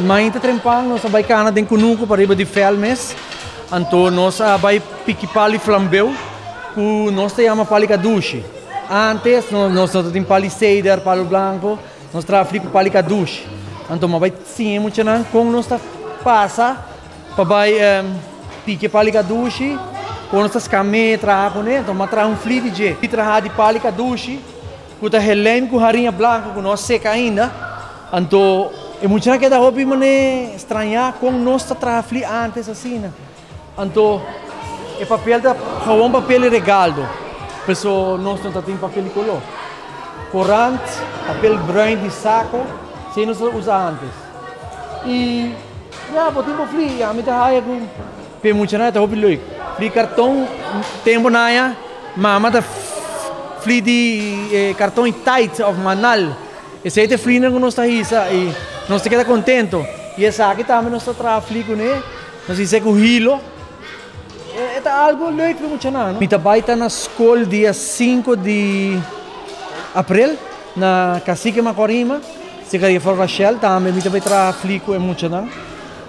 mainta trempang nós vai cana den kunuko para riba de felmes. Então nós vai pique pali flambeu, que nós temos pali caduche. Antes nós temos pali cedar, palo branco, nós trafico pali caduche. Então vai sim muito não com nós passa para vai pique pali caduche, com nós came trago né, então matra flit de traha de pali caduche, que tá relem com harinha branca que nós seca ainda. Então é muito não que da hobby mane estranhar com nós trafi antes assim né. Então, o papel da um papel regalo. Pessoal, nós não temos papel de color. Corante, papel branco de saco, se nós usamos antes. E, já, podemos free, a minha raia com muito nada, hobby loik. Free cartão, tempo naia, mama da free de cartão tight of manal. Esse aí é free não nós está isa e nós te queda contento. E essa aqui também nós está free com ele, nós dice com hilo. É algo leuk para muito não. Mita baita na escola dia 5 de abril na Cacique Macorima, Secretaria for Rachel, também mita vai tra flico é muito não.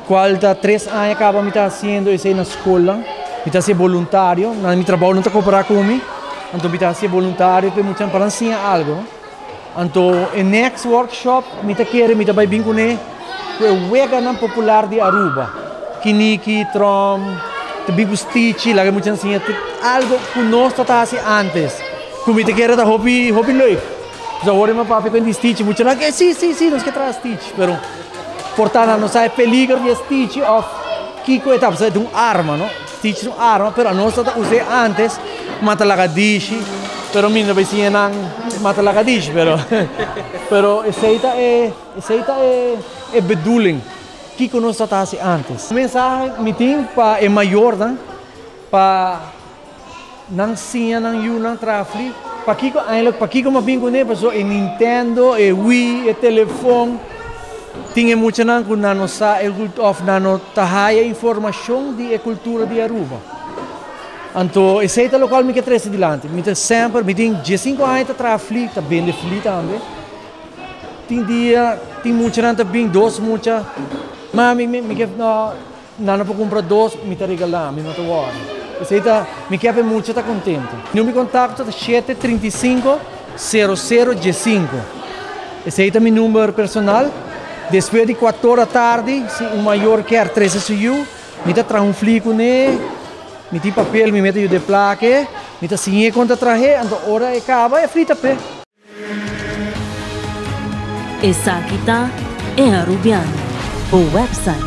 Qual da 3 anos acaba mita fazendo isso na escola, mita ser voluntário, na mi trabalho não tá cooperar comigo, então mita ser voluntário para muito para ensinar algo. Então, em next workshop mita quer mita vai vir com o wega popular de Aruba, kiniki, trom também stitch, lá que muito assim, algo que nós tratamos antes. Como te quer da hobby leuk. Já agora meu papai com stitch, muito lá que sim, nós que traz stitch, pero portanto não sai peligro de stitch of kiko etapa, é de arma, não? Stitch é arma, pero nós usei antes mata lagadishi, pero minha vai ser não mata lagadishi, pero essa é bedoeling. Que nós tratamos antes. A mensagem me tem para é maior, né? Para não sim, não you, não trafli. Para que como bem com ele, pessoal, é Nintendo, é Wii, é telefone. Tinha muito não com a nossa nano tahaya informação de cultura de Aruba. Então, esse é o local que me traz adiante. Me tem sempre, me tem 15 anos trafli, tá bem de fli também. Tem dia, tem muito não também dois muita. Mas não para comprar dois, me está regalando, me está guardando. Isso aí me quer muito, está contente. O meu contato é 735-0015. Esse aí é meu número personal. Depois de 4 horas da tarde, se o maior quer 13 SU, me está trazendo flico nele, me tem papel, me mete de placa, me está sinhando contra traje, então a hora acaba e frita pé. Essa aqui tá é Arubiano. O website